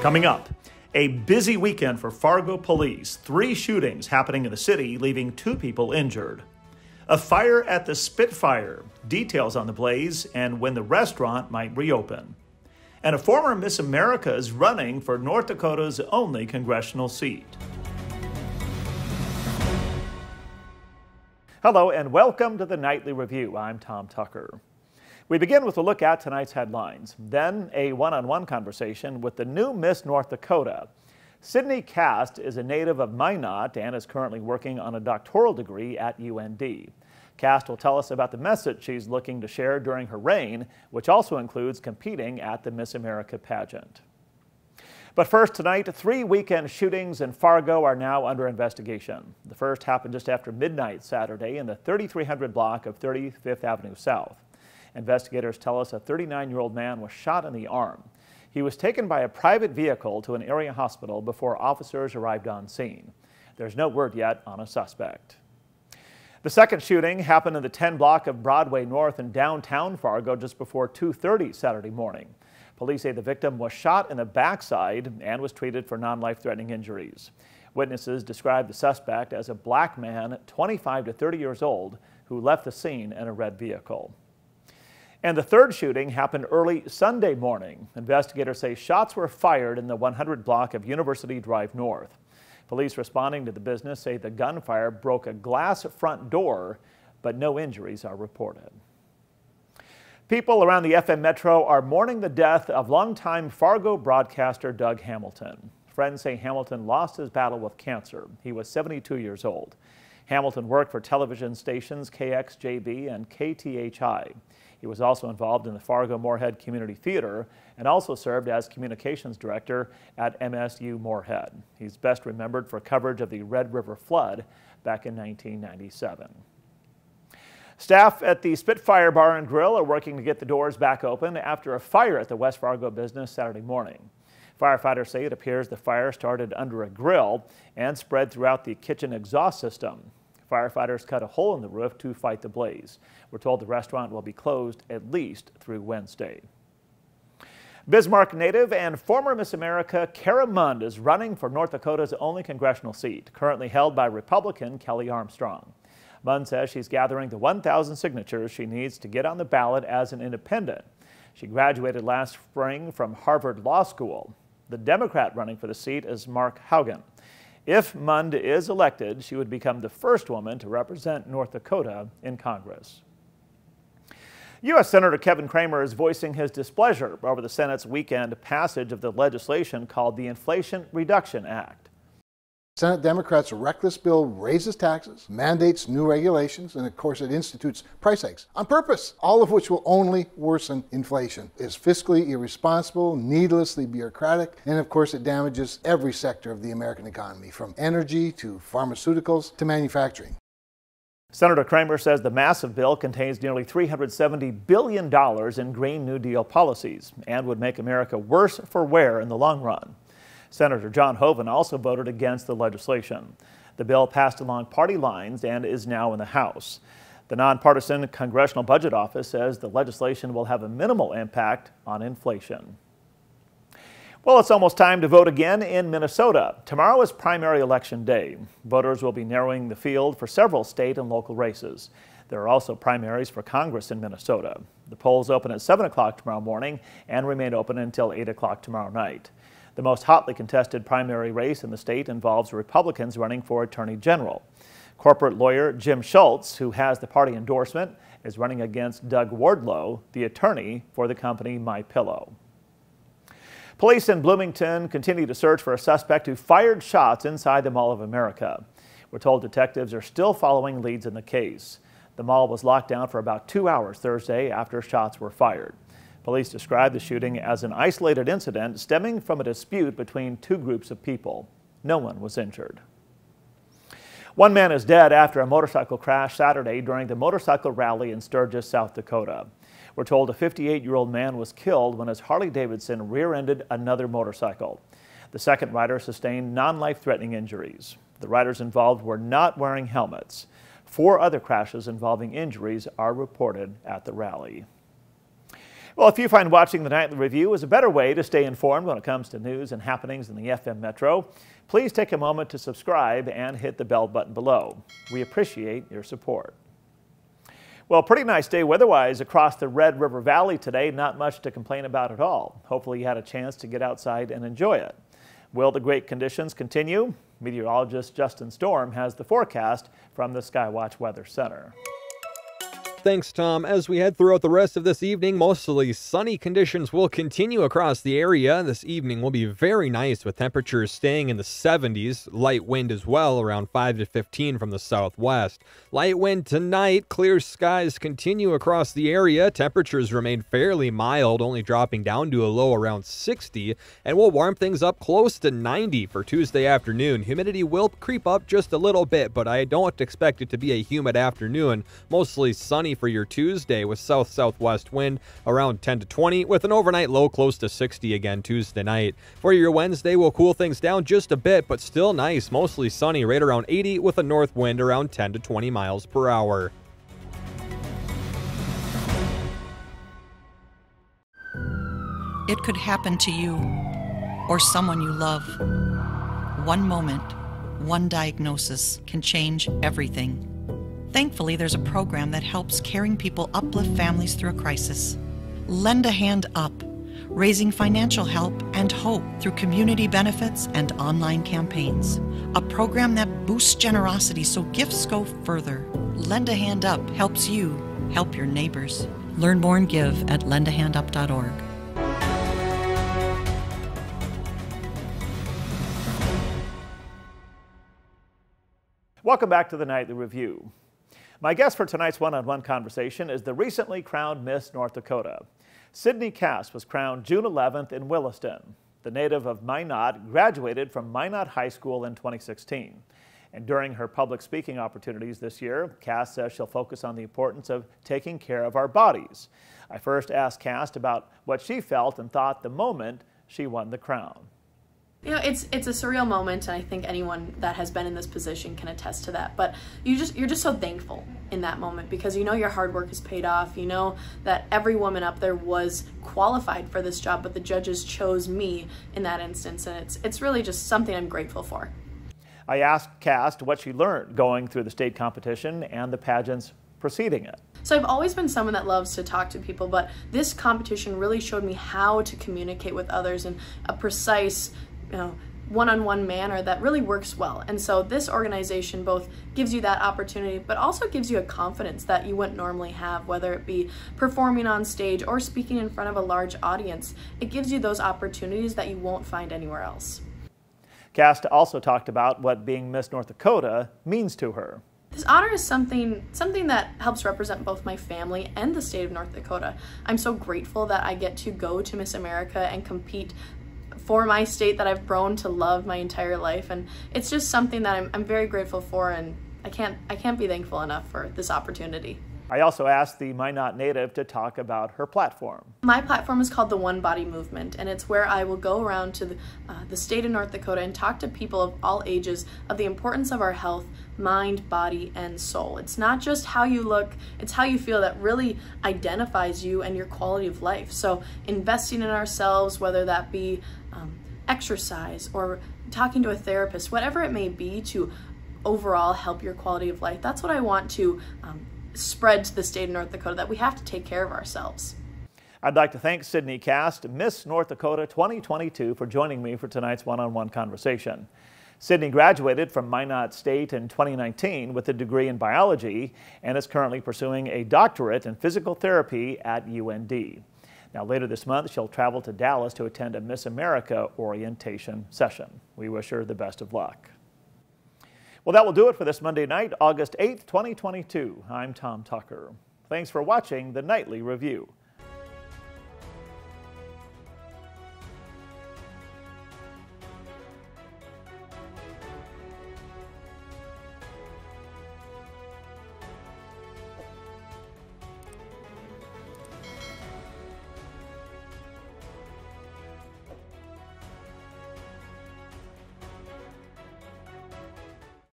Coming up, a busy weekend for Fargo police. 3 shootings happening in the city, leaving 2 people injured. A fire at the Spitfire. Details on the blaze and when the restaurant might reopen. And a former Miss America is running for North Dakota's only congressional seat. Hello and welcome to the Nightly Review. I'm Tom Tucker. We begin with a look at tonight's headlines, then a one-on-one conversation with the new Miss North Dakota. Sidni Kast is a native of Minot and is currently working on a doctoral degree at UND. Kast will tell us about the message she's looking to share during her reign, which also includes competing at the Miss America pageant. But first tonight, 3 weekend shootings in Fargo are now under investigation. The first happened just after midnight Saturday in the 3300 block of 35th Avenue South. Investigators tell us a 39-year-old man was shot in the arm. He was taken by a private vehicle to an area hospital before officers arrived on scene. There's no word yet on a suspect. The second shooting happened in the 10 block of Broadway North in downtown Fargo just before 2:30 Saturday morning. Police say the victim was shot in the backside and was treated for non-life-threatening injuries. Witnesses described the suspect as a black man, 25 to 30 years old, who left the scene in a red vehicle. And the third shooting happened early Sunday morning. Investigators say shots were fired in the 100 block of University Drive North. Police responding to the business say the gunfire broke a glass front door, but no injuries are reported. People around the FM Metro are mourning the death of longtime Fargo broadcaster Doug Hamilton. Friends say Hamilton lost his battle with cancer. He was 72 years old. Hamilton worked for television stations KXJB and KTHI. He was also involved in the Fargo-Moorhead Community Theater and also served as communications director at MSU Moorhead. He's best remembered for coverage of the Red River flood back in 1997. Staff at the Spitfire Bar and Grill are working to get the doors back open after a fire at the West Fargo business Saturday morning. Firefighters say it appears the fire started under a grill and spread throughout the kitchen exhaust system. Firefighters cut a hole in the roof to fight the blaze. We're told the restaurant will be closed at least through Wednesday. Bismarck native and former Miss America Kara Mund is running for North Dakota's only congressional seat, currently held by Republican Kelly Armstrong. Mund says she's gathering the 1,000 signatures she needs to get on the ballot as an independent. She graduated last spring from Harvard Law School. The Democrat running for the seat is Mark Haugen. If Mund is elected, she would become the first woman to represent North Dakota in Congress. U.S. Senator Kevin Cramer is voicing his displeasure over the Senate's weekend passage of the legislation called the Inflation Reduction Act. Senate Democrats' reckless bill raises taxes, mandates new regulations, and of course it institutes price hikes on purpose, all of which will only worsen inflation. It is fiscally irresponsible, needlessly bureaucratic, and of course it damages every sector of the American economy, from energy to pharmaceuticals to manufacturing. Senator Cramer says the massive bill contains nearly $370 billion in Green New Deal policies and would make America worse for wear in the long run. Senator John Hoeven also voted against the legislation. The bill passed along party lines and is now in the House. The nonpartisan Congressional Budget Office says the legislation will have a minimal impact on inflation. Well, it's almost time to vote again in Minnesota. Tomorrow is primary election day. Voters will be narrowing the field for several state and local races. There are also primaries for Congress in Minnesota. The polls open at 7 o'clock tomorrow morning and remain open until 8 o'clock tomorrow night. The most hotly contested primary race in the state involves Republicans running for Attorney General. Corporate lawyer Jim Schultz, who has the party endorsement, is running against Doug Wardlow, the attorney for the company MyPillow. Police in Bloomington continue to search for a suspect who fired shots inside the Mall of America. We're told detectives are still following leads in the case. The mall was locked down for about 2 hours Thursday after shots were fired. Police described the shooting as an isolated incident stemming from a dispute between 2 groups of people. No one was injured. One man is dead after a motorcycle crash Saturday during the motorcycle rally in Sturgis, South Dakota. We're told a 58-year-old man was killed when his Harley-Davidson rear-ended another motorcycle. The second rider sustained non-life-threatening injuries. The riders involved were not wearing helmets. 4 other crashes involving injuries are reported at the rally. Well, if you find watching the Nightly Review is a better way to stay informed when it comes to news and happenings in the FM Metro, please take a moment to subscribe and hit the bell button below. We appreciate your support. Well, pretty nice day weather-wise across the Red River Valley today. Not much to complain about at all. Hopefully you had a chance to get outside and enjoy it. Will the great conditions continue? Meteorologist Justin Storm has the forecast from the Skywatch Weather Center. Thanks, Tom. As we head throughout the rest of this evening, mostly sunny conditions will continue across the area. This evening will be very nice with temperatures staying in the 70s. Light wind as well, around 5 to 15 from the southwest. Light wind tonight. Clear skies continue across the area. Temperatures remain fairly mild, only dropping down to a low around 60, and we'll warm things up close to 90 for Tuesday afternoon. Humidity will creep up just a little bit, but I don't expect it to be a humid afternoon. Mostly sunny for your Tuesday with south-southwest wind around 10 to 20 with an overnight low close to 60 again Tuesday night. For your Wednesday, we'll cool things down just a bit, but still nice, mostly sunny right around 80 with a north wind around 10 to 20 miles per hour. It could happen to you or someone you love. One moment, one diagnosis can change everything. Thankfully, there's a program that helps caring people uplift families through a crisis. Lend a Hand Up, raising financial help and hope through community benefits and online campaigns. A program that boosts generosity so gifts go further. Lend a Hand Up helps you help your neighbors. Learn more and give at lendahandup.org. Welcome back to the Nightly Review. My guest for tonight's one-on-one conversation is the recently crowned Miss North Dakota. Sidni Kast was crowned June 11th in Williston. The native of Minot graduated from Minot High School in 2016. And during her public speaking opportunities this year, Kast says she'll focus on the importance of taking care of our bodies. I first asked Kast about what she felt and thought the moment she won the crown. You know, it's a surreal moment, and I think anyone that has been in this position can attest to that. But you're just so thankful in that moment because you know your hard work is paid off. You know that every woman up there was qualified for this job, but the judges chose me in that instance, and it's really just something I'm grateful for. I asked Kast what she learned going through the state competition and the pageants preceding it. So I've always been someone that loves to talk to people, but this competition really showed me how to communicate with others in a precise, one-on-one manner that really works well. And so this organization both gives you that opportunity, but also gives you a confidence that you wouldn't normally have, whether it be performing on stage or speaking in front of a large audience. It gives you those opportunities that you won't find anywhere else. Kast also talked about what being Miss North Dakota means to her. This honor is something that helps represent both my family and the state of North Dakota. I'm so grateful that I get to go to Miss America and compete for my state that I've grown to love my entire life, and it's just something that I'm very grateful for, and I can't be thankful enough for this opportunity. I also asked the Minot native to talk about her platform. My platform is called the One Body Movement, and it's where I will go around to the state of North Dakota and talk to people of all ages of the importance of our health, mind, body, and soul. It's not just how you look, it's how you feel that really identifies you and your quality of life. So investing in ourselves, whether that be exercise or talking to a therapist, whatever it may be to overall help your quality of life, that's what I want to spread to the state of North Dakota, that we have to take care of ourselves. I'd like to thank Sidni Kast, Miss North Dakota 2022, for joining me for tonight's one-on-one conversation. Sidni graduated from Minot State in 2019 with a degree in biology and is currently pursuing a doctorate in physical therapy at UND. Now, later this month, she'll travel to Dallas to attend a Miss America orientation session. We wish her the best of luck. Well, that will do it for this Monday night, August 8th, 2022. I'm Tom Tucker. Thanks for watching the Nightly Review.